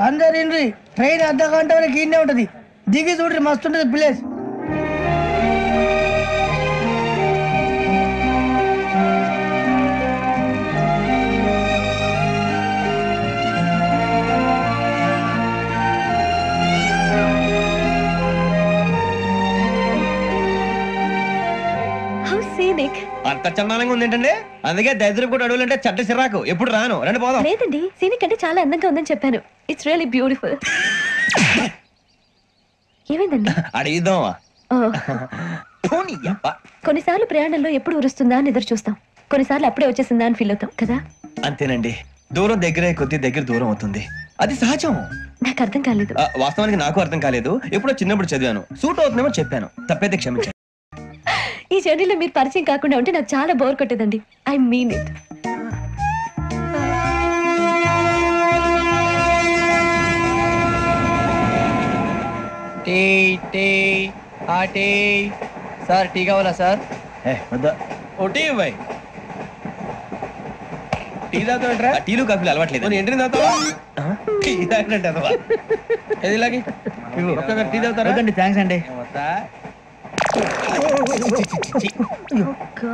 అందరు ఇండ్రి ట్రైన్ అర్ధ గంట వరకు ఇన్నే ఉంటది దిగి చూడ్రి మస్తు ఉంటది ప్లేస్ అంత చందానంగా ఉంది ఏంటండి అందుకే దరిద్రం కూడా అడవులంటే చెడ్డ చిరాకు ఎప్పుడు రాను రండి పోదాం లేదండి సీనిక్ అంటే చాలా అందంగా ఉందని చెప్పాను ఇట్స్ రియల్లీ బ్యూటిఫుల్ ఏమైందండి అడిగిద్దామా కొన్నిసార్లు ప్రయాణంలో ఎప్పుడు ఉరుస్తుందా అని ఎదురు చూస్తాం కొన్నిసార్లు అప్పుడే వచ్చేసిందా అని ఫీల్ అవుతాం కదా అంతేనండి దూరం దగ్గరే కొద్ది దగ్గర దూరం అవుతుంది అది సహజం నాకు అర్థం కాలేదు వాస్తవానికి నాకు అర్థం కాలేదు ఎప్పుడో చిన్నప్పుడు చదివాను సూట్ అవుతుందేమో చెప్పాను తప్పైతే క్షమించండి ఈ జర్నీలో మీరు పరిచయం కాకుండా ఉంటే నాకు చాలా బోర్ కొట్టేదండి I mean it sir tea కావాలా సార్ టీ ఇవ్వాయి టీ తాగుతాంట్రా టీలు కాఫీలు అలవాట్లేదు ఎంట్రీ తాగుతావా టీ తాగినట్టు అదవా ఏది ఇలాగే టీ తాగుతారా థ్యాంక్స్ అండి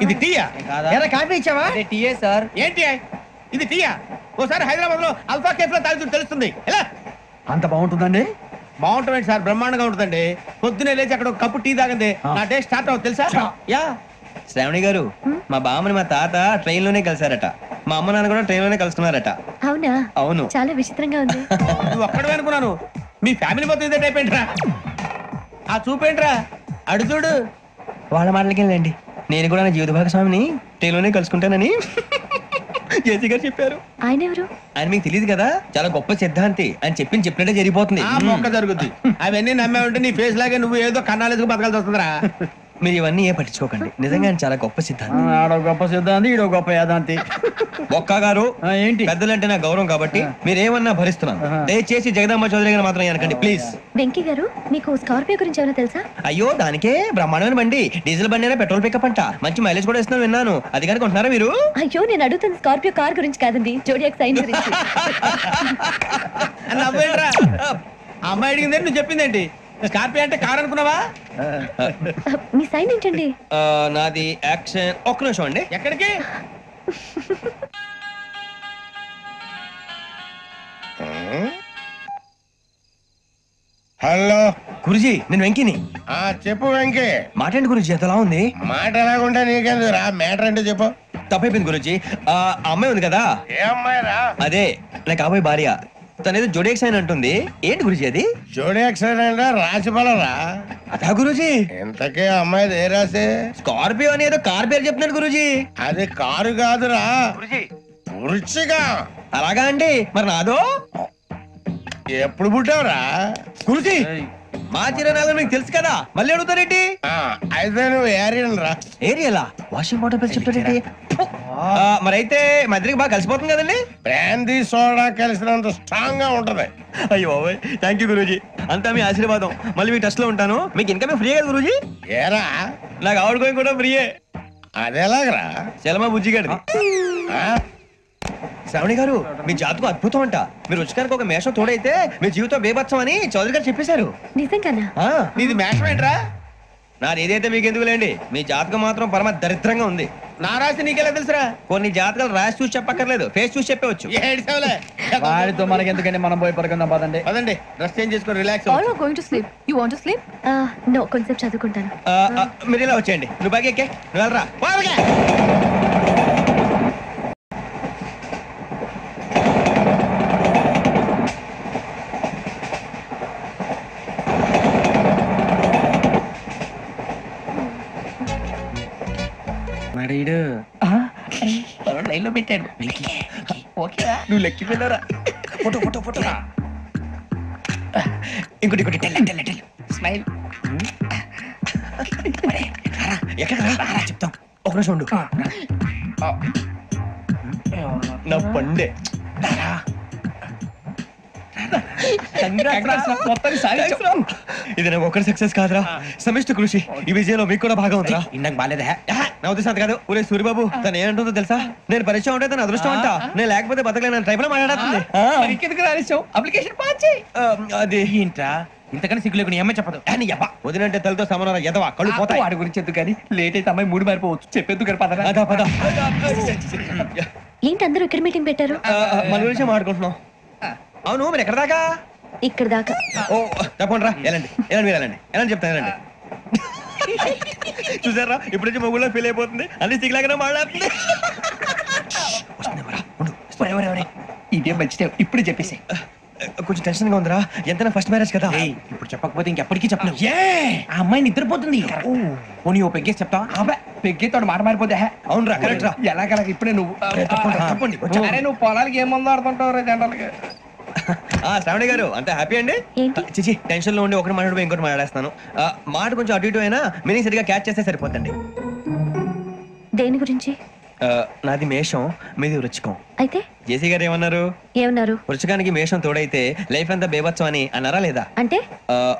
ఇది టీయా కాఫీ ఇచ్చావా టీయే సార్ ఏంటి ఇది టీయా ఓసారి హైదరాబాద్ లో అల్ఫా కేఫ్ లో తాగుతూ తెలుస్తుంది ఎలా అంత బాగుంటుందండి బాగుంటుంది సార్ బ్రహ్మాండంగా ఉంటుందండి పొద్దునే లేచి అక్కడ ఒక కప్పు టీ తాగండి నా డే స్టార్ట్ అవుతుంది తెలుసా యా శ్రావణి గారు మా బామ్మని మా తాత ట్రైన్ లోనే కలిసారట మా అమ్మ నాన్న కూడా ట్రైన్ లోనే కలుసుకున్నారట అవునా అవును చాలా విచిత్రంగా ఉంది నువ్వు ఒక్కడే అనుకున్నాను మీ ఫ్యామిలీ మొత్తం ఇదే టైప్ ఏంట్రా ఆ చూపేంట్రా అడు చూడు వాళ్ళ మాటలకి వెళ్ళండి నేను కూడా నా జీవిత భాగస్వామిని ట్రైన్ లోనే కలుసుకుంటానని జేసీ గారు చెప్పారు ఆయన ఎవరు ఆయన మీకు తెలియదు కదా చాలా గొప్ప సిద్ధాంతి అని చెప్పినట్టే జరిగిపోతుంది మొక్క జరుగుద్ది అవన్నీ నమ్మే ఉంటే నీ ఫేస్ లాగే నువ్వు ఏదో కన్నాలేసుకు బతకాల్సి వస్తుందిరా మీరు ఇవన్నీ ఏ పట్టించుకోకండి నిజంగా ఆయన చాలా గొప్ప సిద్ధాంతి ఆడో గొప్ప సిద్ధాంతి ఈడో గొప్ప యాదాంతి ఒక్క గారు ఏంటి పెద్దలంటే నా గౌరవం కాబట్టి మీరేమన్నా భరిస్తున్నాను దయచేసి జగదమ్మ చౌదరి గారు మాత్రం అనకండి ప్లీజ్ వెంకీ గారు మీకు స్కార్పియో గురించి ఏమైనా తెలుసా అయ్యో దానికే బ్రహ్మాండమైన బండి డీజిల్ బండి అయినా పెట్రోల్ పికప్ అంట మంచి మైలేజ్ కూడా ఇస్తున్నాను విన్నాను అది కనుక ఉంటున్నారా మీరు అయ్యో నేను అడుగుతుంది స్కార్పియో కార్ గురించి కాదండి జోడియాక్ సైన్ గురించి అమ్మాయి అడిగిందే నువ్వు చెప్పిందేంటి స్కార్పియో అంటే కార్ అనుకున్నావా మీ సైన్ ఏంటండి నాది యాక్షన్ ఒక్క నిమిషం అండి ఎక్కడికి హలో గురుజీ నేను వెంకిని చెప్పు వెంకీ మాట్లాడండి గురుజీ ఎంతలా ఉంది మాట ఎలాగుంటా నీకెందుకు రా మ్యాటర్ అంటే చెప్పు తప్పైపోయింది గురుజీ ఆ అమ్మాయి ఉంది కదా ఏ అమ్మాయి రా అదే నా కాబోయే భార్య తనేదో జోడేక్స్ అని అంటుంది ఏంటి గురుజీ అది జోడి యాక్సిడెంట్ రాసి పడరా అదా గురుజీ ఇంతకే అమ్మాయి ఏ రాసి స్కార్పియో అని ఏదో కార్ పేరు చెప్తున్నాడు గురుజీ అది కారు కాదురా వృచ్చిగా అలాగా అండి మరి నాదో ఎప్పుడు పుట్టావురా గురుజీ మా చిరనాలు మీకు తెలుసు కదా మళ్ళీ అడుగుతారేంటి అయితే నువ్వు ఏరియన్ రా ఏరియలా వాషింగ్ వాటర్ పేరు చెప్తారేంటి మరైతే మా ఇద్దరికి బాగా కలిసిపోతుంది కదండి బ్రాందీ సోడా కలిసినంత స్ట్రాంగ్ గా ఉంటది అయ్యో థ్యాంక్ యూ గురూజీ అంతా మీ ఆశీర్వాదం మళ్ళీ మీ టచ్ లో ఉంటాను మీకు ఇన్కమ్ ఫ్రీ కదా గురూజీ ఏరా నాకు ఆవిడ గోయింగ్ కూడా ఫ్రీయే అదేలాగరా చలమా బుజ్జి గారిది శ్రావణి గారు మీ జాతకు అద్భుతం అంట మీరు రుచికారికి ఒక మేషం తోడైతే మీ జీవితం బేబత్సం అని చౌదరి గారు చెప్పేశారు నిజంగానా నీది మేషం ఏంట్రా నాది ఏదైతే మీకు ఎందుకులేండి మీ జాతకం మాత్రం పరమ దరిద్రంగా ఉంది నా రాసి నీకెలా తెలుసురా కొన్ని జాతకాలు రాసి చూసి చెప్పక్కర్లేదు ఫేస్ చూసి చెప్పవచ్చు వాడితో మనకి ఎందుకంటే మనం పోయి పడుకుందాం పదండి పదండి డ్రెస్ చేంజ్ చేసుకొని relax all are going to sleep you want to sleep no కొంచెం చదువుకుంటాను మీరు ఇలా వచ్చేయండి నువ్వు బాగా ఎక్కే నువ్వు వెళ్ళరా బాగా లైన్ లో పెట్టాడు నువ్వు లెక్కిపోయినారా ఫోటో ఫోటో ఫోటో ఇంకోటి ఇంకోటి టెల్ స్మైల్ ఎక్కడ చెప్తాం ఒక నిమిషం ఉండు నా పండే ఇది నాకు ఒక్కరి సక్సెస్ కాదురా, సమిష్టి కృషి. ఈ విజయంలో మీకు కూడా భాగం ఉందిరా. ఇందాక బాలేదా? నా ఉద్దేశం అంత కాదు. ఊరే సూర్యబాబు తను ఏమంటుందో తెలుసా? నేను పరిచయం ఉంటే తన అదృష్టం అంట, నేను లేకపోతే బతకలేను టైప్ లో మాట్లాడుతుంది. అప్లికేషన్ పాస్ చేయి. అది ఏంట్రా ఇంతకన్నా సిగ్గు లేకుండా ఏమై చెప్పదు. వదినంటే తలతో సమానం ఎదవా, కళ్ళు పోతాయి. వాడి గురించి ఎందుకు కానీ లేట్ అయితే అమ్మాయి మూడు మారిపోవచ్చు. చెప్పేందుకు కానీ పదరా. అదా పద. ఏంటి అందరూ ఇక్కడ మీటింగ్ పెట్టారు? మన గురించి మాట్లాడుకుంటున్నాం. అవును మీరు ఎక్కడ దాకా? ఇక్కడ దాకా. ఓ తప్పకుండా రా, వెళ్ళండి వెళ్ళండి మీరు వెళ్ళండి వెళ్ళండి చెప్తాను వెళ్ళండి. చూసారా ఇప్పుడు నుంచి మొగుల్లో ఫీల్ అయిపోతుంది, అన్ని సిగ్లాగానే మాట్లాడుతుంది. ఇదే మంచి ఇప్పుడు చెప్పేసి. కొంచెం టెన్షన్ గా ఉందిరా, ఎంతైనా ఫస్ట్ మ్యారేజ్ కదా. ఇప్పుడు చెప్పకపోతే ఇంకెప్పటికీ చెప్పలేవు. ఆ అమ్మాయి నిద్రపోతుంది. పోనీ ఓ పెగ్గేసి చెప్తా. పెగ్గేతో మాట మారిపోతే. అవునురా కరెక్ట్ రా. ఎలాగలా ఇప్పుడే నువ్వు తప్పండి. అరే నువ్వు పొలాలకి ఏం మందు ఆడుతుంటావు జనరల్ గా. శ్రావణి గారు అంతే హ్యాపీ అండి? ఏంటి? చిచి టెన్షన్ లో ఉండి ఒకటి మాట్లాడిపోయి ఇంకోటి మాట్లాడేస్తాను. మాట కొంచెం అటు ఇటు అయినా మీనింగ్ సరిగా క్యాచ్ చేస్తే సరిపోతండి. దేని గురించి? నాది మేషం, మీది వృచ్చికం. అయితే జేసీ గారు ఏమన్నారు? ఏమన్నారు? వృచ్చికానికి మేషం తోడైతే లైఫ్ అంతా బేబత్సం అని అన్నారా లేదా? అంటే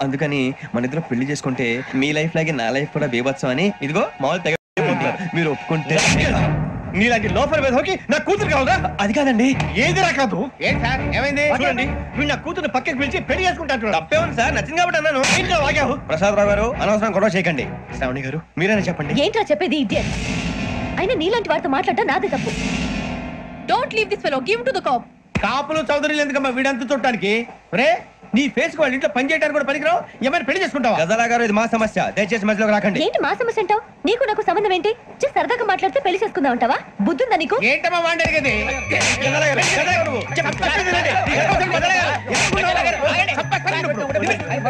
అందుకని మన ఇద్దరు పెళ్లి చేసుకుంటే మీ లైఫ్ లాగే నా లైఫ్ కూడా బేబత్సం అని ఇదిగో మామూలు తెగ మీరు ఒప్పుకుంటే. నీలాంటి లోపల వేదోకి నా కూతురు కావాలా? అది కాదండి. ఏది రాకాదు? ఏం సార్ ఏమైంది? చూడండి వీడు నా కూతురు పక్కకి పిలిచి పెళ్లి చేసుకుంటాను. తప్పే ఉంది సార్, నచ్చింది కాబట్టి అన్నాను. ఇంట్లో వాగావు. ప్రసాద్ రావు గారు అనవసరం గొడవ చేయకండి. శ్రావణి గారు మీరైనా చెప్పండి. ఏంట్రా చెప్పేది ఇడియట్? అయినా నీలాంటి వారితో మాట్లాడటం నాదే తప్పు. Don't leave this fellow, give to the cop. కాపులు చౌదరులు ఎందుకమ్మా వీడంతా చూడటానికి? రే నీ ఫేస్ వాళ్ళ ఇంట్లో పని చేయడానికి కూడా పనికిరావు. ఏమైనా పెళ్లి చేసుకుంటావా? గజాలా గారు ఇది మా సమస్య, దయచేసి మధ్యలోకి రాకండి. ఏంటి మా సమస్య అంటావు? నీకు నాకు సంబంధం ఏంటి? సరదాగా మాట్లాడితే పెళ్లి చేసుకుందాం అంటావా? బుద్ధుందా నీకు? ఏంటమ్మా వాడేది? గజాలా గారు, గజాలా గారు నువ్వు. చెప్పండి వినండి. గజాలా గారు,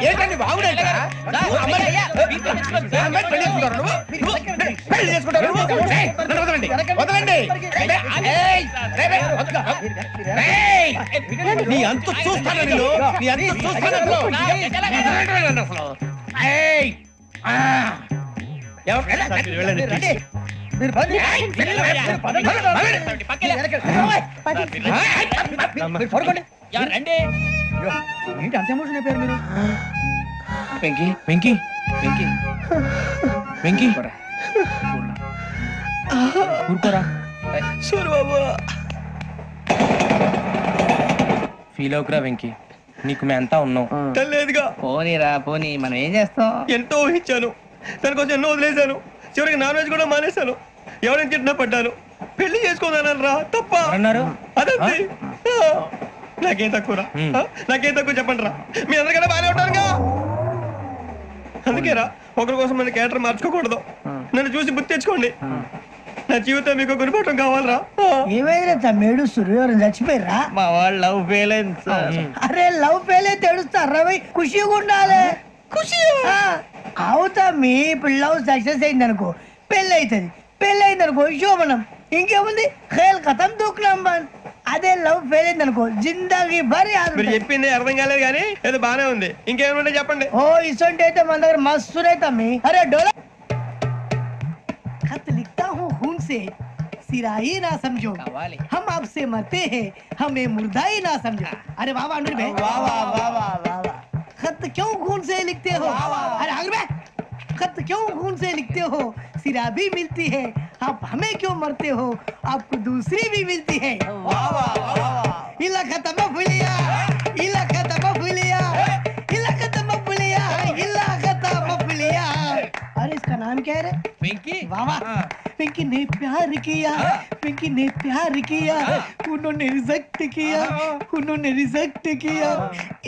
ఏంటండి బాగుండేట? పెళ్లి చేసుకుంటారు నువ్వు? పెళ్లి చేసుకుంటారు నువ్వు? నన్ను వదలండి, వదలండి. నీ అంత చూస్తాను నేను, నీ అంత చూస్తాను అసలు. ఏంటి అంత ఎమోషన్ అయిపోయారు మీరు? వెంకీ వెంకీ వెంకీ వెంకీ ఊరుకోరా. సూర్యబాబు ఫీల్ అవుకురా వెంకీ, నీకు మేము అంతా ఉన్నాం. తెలియదుగా. పోనీరా పోనీ, మనం ఏం చేస్తాం? ఎంతో ఊహించాను, దానికోసం ఎన్నో వదిలేశాను. చివరికి నాన్ వెజ్ కూడా మానేశాను. ఎవరైనా తిట్టినా పడ్డాను. పెళ్లి చేసుకోదానని రా తప్ప అన్నారు. అదంతే. నాకేం తక్కువరా? నాకేం తక్కువ చెప్పండి రా. మీ అందరికన్నా బాగానే ఉంటారుగా. అందుకే రా ఒకరి కోసం మన క్యారెక్టర్ మార్చుకోకూడదు. నన్ను చూసి గుర్తు తెచ్చుకోండి. నా జీవితం మీకు గురిపటం కావాలరా. ఏమైందిరా తమ్మేడు సూర్యవరం చచ్చిపోయిరా? మా వాళ్ళు లవ్ ఫెయిల్ అయింది సార్. అరే లవ్ ఫెయిల్ అయితే ఏడుస్తారా? ఖుషిగా ఉండాలి. ఖుషి అవుతా. మీ ఇప్పుడు లవ్ సక్సెస్ అయింది అనుకో పెళ్ళి అవుతుంది. పెళ్ళి అయింది అనుకో శోభనం. ఇంకేముంది ఖేల్ కథం దూకునాం బాన్. అదే లవ్ ఫెయిల్ అయింది అనుకో జిందాగీ భారీ. మీరు చెప్పింది అర్థం కాలేదు కానీ ఏదో బానే ఉంది. ఇంకేమంటే చెప్పండి. ఓ ఇసొంటి అయితే మన దగ్గర మస్తు తమ్మి. అరే డోలా खत लिखता हूँ खून से सिरा ही ना समझो, हम आपसे मरते हैं हमें मुर्दा ही ना समझो. अरे वाह वाह अनुर भाई, वाह वाह वाह वाह वाह. खत क्यों खून से लिखते हो? अरे अनुर भाई खत क्यों खून से लिखते हो? सिरा भी मिलती है, आप हमें क्यों मरते हो? आपको दूसरी भी मिलती है. वाह वाह वाह. इला खत्म फुलिया, इला खत्म फुलिया, इला खत्म फुलिया, इला खत्म फुलिया. अरे इसका नाम क्या है रे? వెంకీ. वाह वाह. पिंकी ने प्यार किया, पिंकी ने प्यार किया, उन्होंने रिजेक्ट किया, उन्होंने रिजेक्ट किया,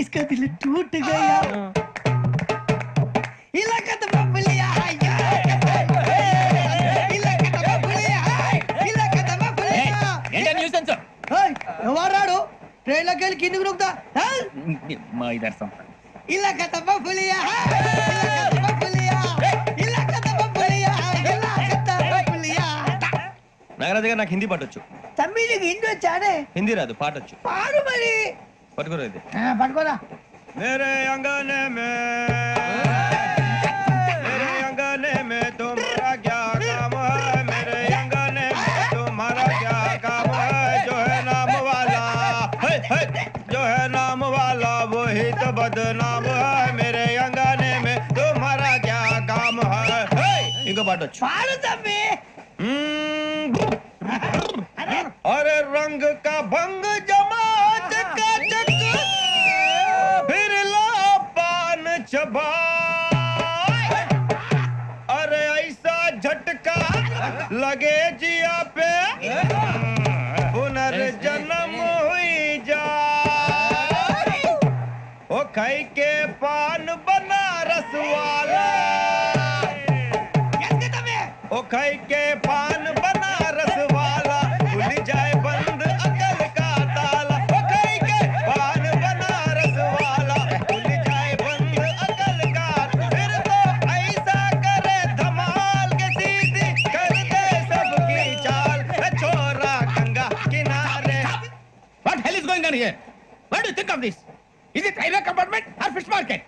इसका दिल टूट गया. इलाका तो बबलिया है, इलाका तो बबलिया है, इलाका तो बबलिया. ఏంటా న్యూసెన్స్? ओए ఎవరాడు ట్రైన్ లోకి వెళ్ళి కిందికి నొక్కుతా. మా ఇదర్సం. इलाका तो बबलिया है, इलाका तो बबलिया, इलाका तो बबलिया, इलाका तो बबलिया. నాగరాజు గారు నాకు హిందీ పాటొచ్చు. తమ్మి నీకు హిందీ వచ్చానే? హిందీ రాదు, పాటొచ్చు. పాడు మరి. పట్టుకోరు ఇది. పట్టుకోరా. मेरे अंगने में तुम्हारा क्या काम है? मेरे अंगने में तुम्हारा क्या काम है? जो है नाम वाला, जो है नाम वाला बदनाम है मेरे अंगने में तुम्हारा क्या काम है ఇంకో పాట వచ్చు పాడు తమ్మి अरे रंग का भंग जमा चकाचक फिर ला पान चबा अरे ऐसा झटका लगे जिया पे पुनर्जन्म हुई जा ओ खाई के पान बनारस वाला ओ खाई के पान बनारस वाला खुल जाए बंद अकल का ताला ओ खाई के पान बनारस वाला खुल जाए बंद अकल का फिर तो ऐसा करे धमाल के सीधी कर दे सबकी चाल छोरा गंगा किनारे What hell is going on here? What do you think of this? Is it railway compartment or fish market?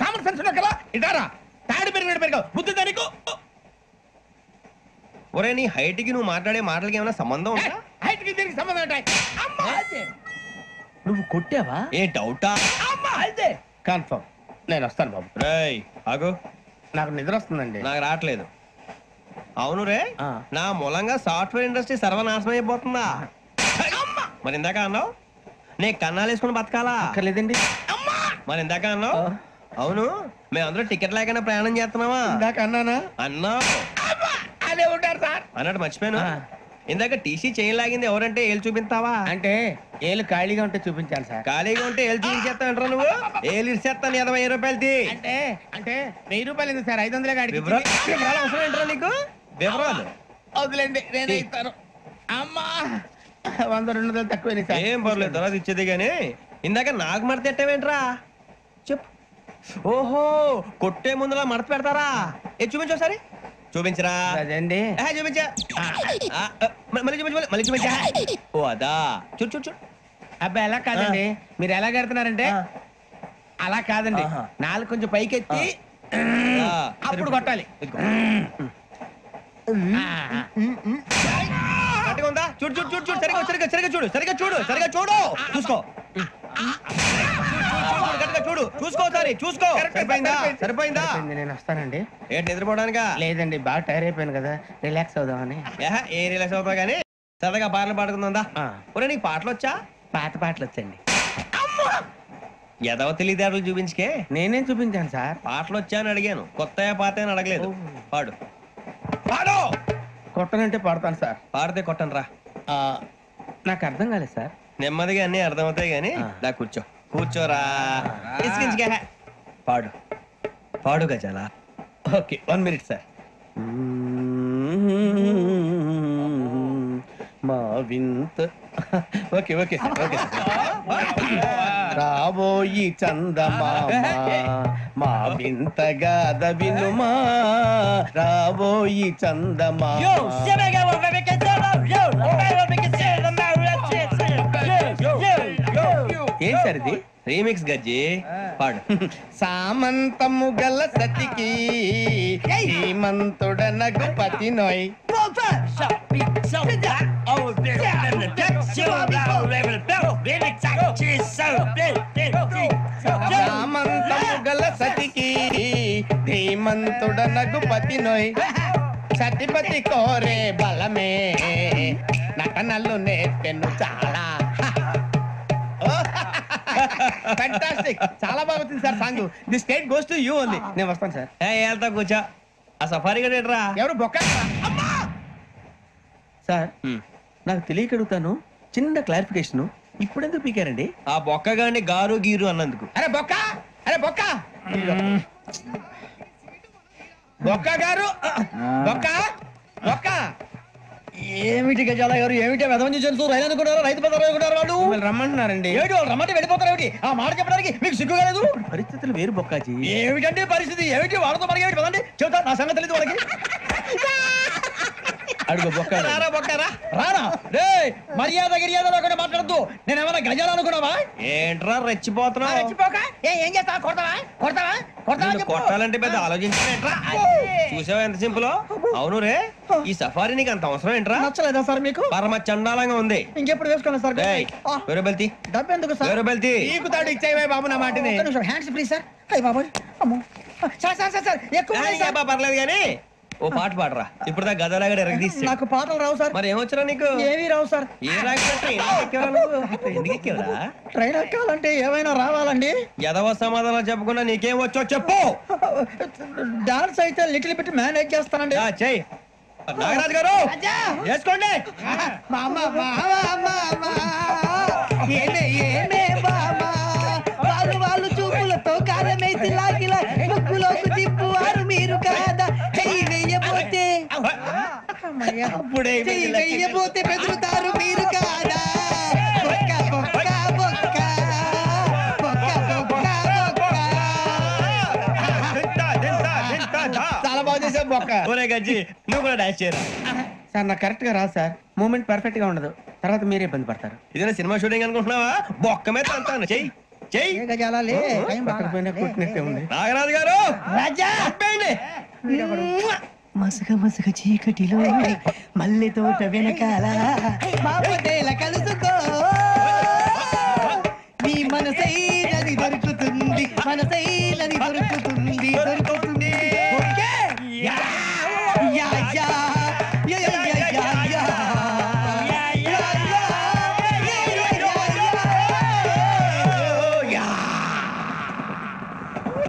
Common sense ఉన్న కదా ఇదారా తాడి పెరిగినట్టు బుద్ధి దానికి ఒరే నీ హైట్ కి నువ్వు మాట్లాడే మాటలకి ఏమైనా సంబంధం ఉందా హైట్ కి దీనికి సంబంధం ఉంటాయి అమ్మా అదే నువ్వు కొట్టావా? ఏ డౌటా అమ్మా అదే కన్ఫర్మ్. నేను వస్తాను బాబు. రేయ్ ఆగు నాకు నిద్ర వస్తుందండి. నాకు రావట్లేదు. అవును రే నా మూలంగా సాఫ్ట్వేర్ ఇండస్ట్రీ సర్వనాశనం అయిపోతుందా? మరి ఇందాక అన్నావు నే కన్నాలు వేసుకుని బతకాలా? అక్కర్లేదండి. మరి ఇందాక అన్నావు అవును మేమందరూ టికెట్ లేకుండా ప్రయాణం చేస్తున్నావా? ఇందాక అన్నానా? అన్నావు అదే ఉంటారు సార్ అన్నట్టు మర్చిపోయాను. ఇందాక టీసీ చేయి లాగింది ఎవరంటే ఏళ్ళు చూపిస్తావా? అంటే ఏళ్ళు ఖాళీగా ఉంటే చూపించాను సార్. ఖాళీగా ఉంటే ఏళ్ళు చూపించేస్తానంటారా నువ్వు? ఏళ్ళు ఇచ్చేస్తాను 20 రూపాయలది. అంటే అంటే 1000 రూపాయలు ఎందుకు సార్? 500 గాడికి వివరాలు అవసరం ఏంట్రా నీకు? వివరాలు వదిలేండి నేనే ఇస్తాను. అమ్మా 100-200 తక్కువ సార్. ఏం పర్లేదు తర్వాత ఇచ్చేది గానీ ఇందాక నాకు మడత ఎట్టవేంట్రా చెప్పు. ఓహో కొట్టే ముందులా మడత పెడతారా? ఏ చూపించు ఒకసారి చూపించరా. అదండి చూపించా మళ్ళీ చూపించు మళ్ళీ చూపించా. ఓ అదా చూడు చూడు చూడు. అబ్బాయి ఎలా కాదండి మీరు ఎలా కడుతున్నారంటే అలా కాదండి. నాలుగు కొంచెం పైకెత్తి అప్పుడు కొట్టాలి. కరెక్ట్గా ఉందా? చూడు చూడు చూడు చూడు సరిగా సరిగా సరిగా చూడు సరిగా చూడు సరిగా చూడు చూసుకో చూడు చూసుకో సారి చూసుకో. సరిపోయిందా? సరిపోయిందా? నేను వస్తానండి. ఏంటి నిద్రపోవడానికా? లేదండి బాగా టైర్ అయిపోయాను కదా రిలాక్స్ అవుదామని. ఏ రిలాక్స్ అవుతావు కానీ సరదాగా పాటలు పాడుకుందా? ఒరే నీకు పాటలు వచ్చా? పాత పాటలు వచ్చండి. ఎదవ తెలియదారులు చూపించుకే. నేనేం చూపించాను సార్? పాటలు వచ్చా అని అడిగాను కొత్త పాత అని అడగలేదు. పాడు పాడు. కొట్టనంటే పాడతాను సార్. పాడితే కొట్టను రా. నాకు అర్థం కాలేదు సార్. నెమ్మదిగా అన్ని అర్థమవుతాయి గానీ దా కూర్చో కూర్చోరా. పాడు పాడు గజాల. Okay 1 minute sir. మా వింత ఓకే ఓకే ఓకే రాబోయి చందమామ మా వింత గాథ వినుమా రాబోయి చందమామ. ఏం సార్ ఇది? రీమిక్స్ గజ్జి పాడు. సామంతము గల సతికి హేమంతుడ నగుపతి నోయ్ సామంతము గల సతికి ధీమంతుడ నగుపతి నోయ్ సతిపతి కోరే బలమే నటనలు నేర్పెను చాలా. ఫ్యాంటాస్టిక్ చాలా బాగా వచ్చింది sir song. The state goes to you only. నేను వస్తాను సార్. వెళ్తా కూర్చో. ఆ సఫారీ గడేట్రా ఎవరు బొక్క సార్? నాకు తెలియక అడుగుతాను చిన్న క్లారిఫికేషన్. ఇప్పుడెందుకు పీకారండి? ఆ బొక్క గాని గారు గీరు అన్నందుకు. అరే బొక్క అరే బొక్క బొక్క గారు బొక్క బొక్క. ఏమిటి గజాల గారు ఏమిటి వెదవం చూసారు? రైలు అనుకున్నారు రైతు బజార్ అనుకున్నారు వాళ్ళు రమ్మంటున్నారండి. ఏమిటి వాళ్ళు రమ్మంటే వెళ్ళిపోతారు ఏమిటి? ఆ మాట చెప్పడానికి మీకు సిగ్గు కాలేదు? పరిస్థితులు వేరు బొక్కాజీ. ఏమిటంటే పరిస్థితి ఏమిటి? వాళ్ళతో మనకి ఏమిటి పదండి చెబుతా నా సంగతి తెలియదు వాళ్ళకి. అడుగు బొక్క రారా బొక్కరా రానా రే మర్యాద గిర్యాద లేకుండా మాట్లాడద్దు నేను ఏమైనా గజాలు అనుకున్నావా ఏంట్రా రెచ్చిపోతున్నావు ఏం చేస్తావా కొడతావా నిన్ను కొట్టాలంటే పెద్ద ఆలోచించారేంట్రా చూసావా ఎంత సింపుల్ అవును రే ఈ సఫారీ నీకు అంత అవసరం ఏంట్రా నచ్చలేదా సార్ మీకు పరమ చండాలంగా ఉంది ఇంకెప్పుడు వేసుకోండి సార్ వేరే బెల్తి డబ్బు ఎందుకు సార్ వేరే బెల్తి నీకు తాడు ఇచ్చాయి బాబు నా మాటని హ్యాండ్స్ ఫ్రీ సార్ అయ్యి బాబోయ్ అమ్మో సార్ ఎక్కువ ఉన్నాయి సార్. పర్లేదు కానీ ఓ పాట పాడరా ఇప్పుడు దా గదలాగడ ఎరగదీసి నాకు పాటలు రావు సార్ మరి ఏమొచ్చరా నీకు ఏమీ రావు సార్ ఏ రాకపోతే ఎందుకు ఎక్కేవరా ట్రైన్ ఎక్కాలంటే ఏమైనా రావాలండి ఎదవ సమాధానం చెప్పకుండా నీకేం వచ్చో చెప్పు డాన్స్ అయితే లిటిల్ బిట్ మేనేజ్ చేస్తానండి చెయ్యి నాగరాజు గారు వేసుకోండి ఏమే బామా వాళ్ళు చూపులతో కారమేసి లాగిలా ముక్కులోకి తిప్పువారు మీరు కాదా చెయ్యి వెయ్యబోతే చెయ్యి వెయ్యబోతే బెదురుతారు మీరు కాదా బొక్క బొక్క బొక్క బొక్క బొక్క బొక్క చాలా బాగా చేసావు బొక్క ఒరే గజ్జి నువ్వు కూడా డాన్స్ చేయరా సార్ నాకు కరెక్ట్ గా రాదు సార్ మూమెంట్ పర్ఫెక్ట్ గా ఉండదు తర్వాత మీరే ఇబ్బంది పడతారు ఇదేనా సినిమా షూటింగ్ అనుకుంటున్నావా బొక్క మీద అంటాను చెయ్యి చెయ్యి కొట్టినట్టే ఉంది నాగరాజు గారు రాజా చెప్పండి మసక మసక చీకటిలో మల్లె తోట వెనకాల మాపటేల కలుసుకో నీ మనసైనది దొరుకుతుంది మనసైనది దొరుకుతుంది